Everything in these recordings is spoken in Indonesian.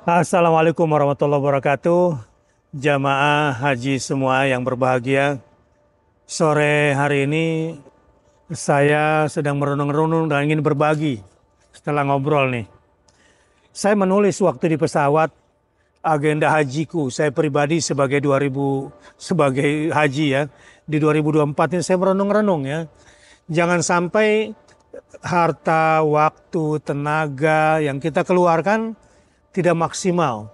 Assalamualaikum warahmatullahi wabarakatuh. Jamaah haji semua yang berbahagia. Sore hari ini saya sedang merenung-renung dan ingin berbagi setelah ngobrol nih. Saya menulis waktu di pesawat agenda hajiku. Saya pribadi sebagai 2000 sebagai haji ya. Di 2024 ini saya merenung-renung ya. Jangan sampai harta, waktu, tenaga yang kita keluarkan tidak maksimal.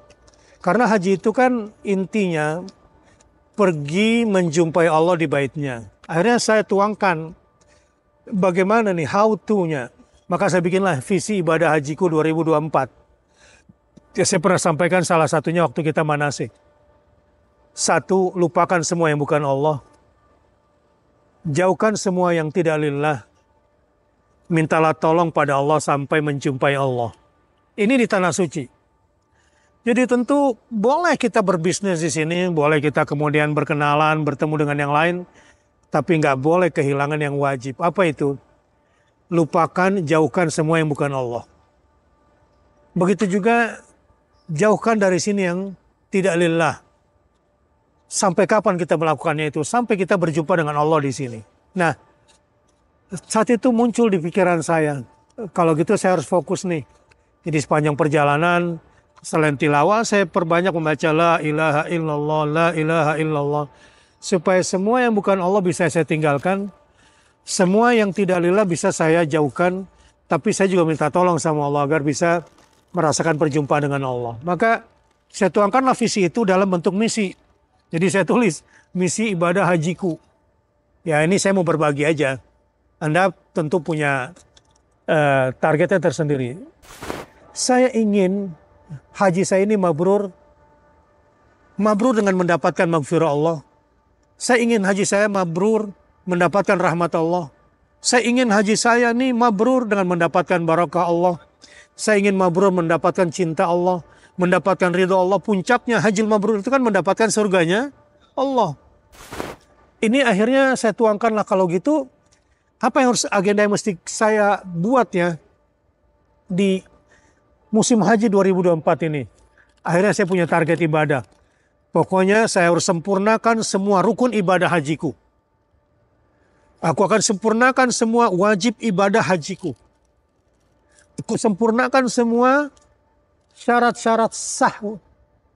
Karena haji itu kan intinya pergi menjumpai Allah di baitnya. Akhirnya saya tuangkan bagaimana nih how to-nya. Maka saya bikinlah visi ibadah hajiku 2024. Ya, saya pernah sampaikan salah satunya waktu kita manasik. Satu, lupakan semua yang bukan Allah. Jauhkan semua yang tidak lillah. Mintalah tolong pada Allah sampai menjumpai Allah. Ini di tanah suci. Jadi tentu boleh kita berbisnis di sini, boleh kita kemudian berkenalan, bertemu dengan yang lain, tapi nggak boleh kehilangan yang wajib. Apa itu? Lupakan, jauhkan semua yang bukan Allah. Begitu juga jauhkan dari sini yang tidak lillah. Sampai kapan kita melakukannya itu? Sampai kita berjumpa dengan Allah di sini. Nah, saat itu muncul di pikiran saya, kalau gitu saya harus fokus nih. Jadi sepanjang perjalanan, selain tilawah, saya perbanyak membaca la ilaha illallah, la ilaha illallah. Supaya semua yang bukan Allah bisa saya tinggalkan. Semua yang tidak lillah bisa saya jauhkan. Tapi saya juga minta tolong sama Allah agar bisa merasakan perjumpaan dengan Allah. Maka saya tuangkanlah visi itu dalam bentuk misi. Jadi saya tulis misi ibadah hajiku. Ya ini saya mau berbagi aja. Anda tentu punya targetnya tersendiri. Saya ingin haji saya ini mabrur dengan mendapatkan maghfirah Allah. Saya ingin haji saya mabrur mendapatkan rahmat Allah. Saya ingin haji saya ini mabrur dengan mendapatkan barakah Allah. Saya ingin mabrur mendapatkan cinta Allah, mendapatkan ridha Allah. Puncaknya haji mabrur itu kan mendapatkan surganya Allah. Ini akhirnya saya tuangkanlah kalau gitu, apa yang harus agenda yang mesti saya buat ya di musim haji 2024 ini. Akhirnya saya punya target ibadah. Pokoknya saya harus sempurnakan semua rukun ibadah hajiku. Aku akan sempurnakan semua wajib ibadah hajiku. Aku sempurnakan semua syarat-syarat sah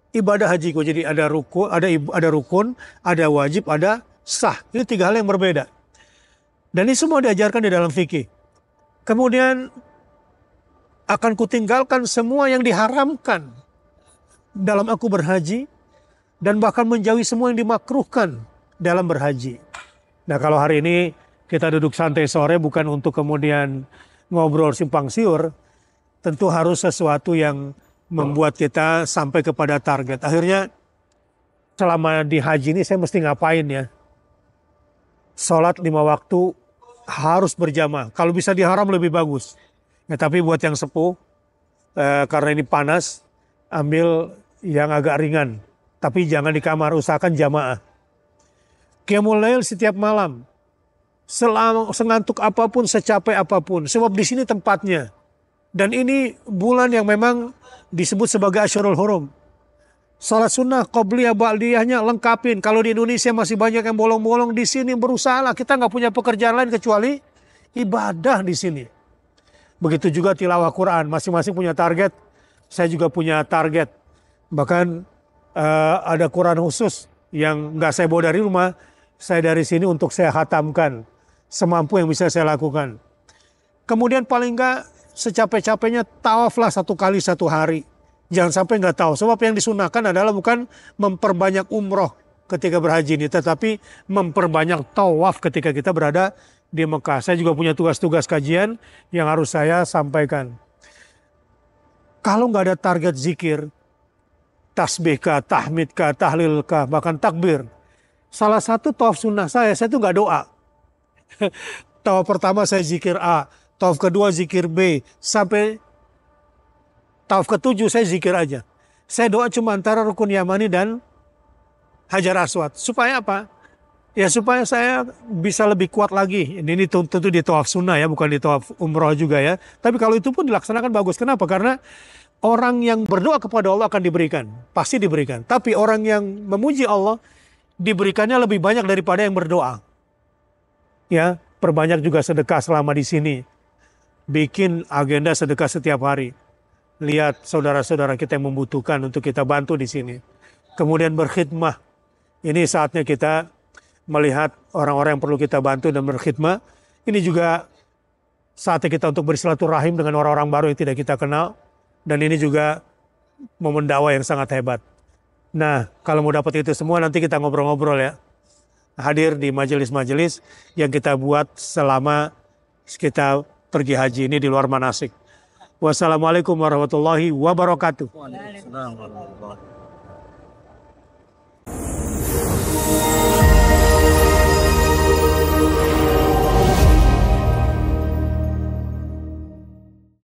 ibadah hajiku. Jadi ada rukun, ada wajib, ada sah. Ini tiga hal yang berbeda. Dan ini semua diajarkan di dalam fikih. Kemudian akan kutinggalkan semua yang diharamkan dalam aku berhaji dan bahkan menjauhi semua yang dimakruhkan dalam berhaji. Nah, kalau hari ini kita duduk santai sore bukan untuk kemudian ngobrol simpang siur, tentu harus sesuatu yang membuat kita sampai kepada target. Akhirnya selama di haji ini saya mesti ngapain ya? Sholat 5 waktu harus berjamaah. Kalau bisa diharam lebih bagus. Ya, tapi buat yang sepuh, karena ini panas, ambil yang agak ringan. Tapi jangan di kamar, usahakan jamaah. Qiyamul lail setiap malam. Sengantuk apapun, secapek apapun. Sebab di sini tempatnya. Dan ini bulan yang memang disebut sebagai Asyurul Hurum. Salat sunnah, qobliyah, ba'diyahnya lengkapin. Kalau di Indonesia masih banyak yang bolong-bolong, di sini berusahalah. Kita nggak punya pekerjaan lain kecuali ibadah di sini. Begitu juga tilawah Quran. Masing-masing punya target. Saya juga punya target. Bahkan ada Quran khusus yang nggak saya bawa dari rumah. Saya dari sini untuk saya khatamkan. Semampu yang bisa saya lakukan. Kemudian paling nggak secapek-capeknya tawaflah 1 kali 1 hari. Jangan sampai nggak tahu. Sebab yang disunahkan adalah bukan memperbanyak umroh ketika berhaji ini. Tetapi memperbanyak tawaf ketika kita berada di Mekah. Saya juga punya tugas-tugas kajian yang harus saya sampaikan. Kalau nggak ada target zikir, tasbih kah, tahmid kah, tahlil kah, bahkan takbir. Salah satu tawaf sunnah saya tuh nggak doa. Tawaf pertama saya zikir A, tawaf kedua zikir B, sampai tawaf ke-7 saya zikir aja. Saya doa cuma antara Rukun Yamani dan Hajar Aswad. Supaya apa? Ya supaya saya bisa lebih kuat lagi. Ini tentu di tawaf sunnah ya, bukan di tawaf umroh juga ya. Tapi kalau itu pun dilaksanakan bagus. Kenapa? Karena Orang yang berdoa kepada Allah akan diberikan, pasti diberikan. Tapi orang yang memuji Allah diberikannya lebih banyak daripada yang berdoa. Ya, perbanyak juga sedekah selama di sini. Bikin agenda sedekah setiap hari. Lihat saudara-saudara kita yang membutuhkan untuk kita bantu di sini. Kemudian berkhidmah. Ini saatnya kita melihat orang-orang yang perlu kita bantu dan berkhidmah. Ini juga saatnya kita untuk bersilaturahim dengan orang-orang baru yang tidak kita kenal. Dan ini juga momen dakwah yang sangat hebat. Nah, kalau mau dapat itu semua nanti kita ngobrol-ngobrol ya. Hadir di majelis-majelis yang kita buat selama kita pergi haji ini di luar manasik. Wassalamualaikum warahmatullahi wabarakatuh. Waalaikumsalam warahmatullahi wabarakatuh.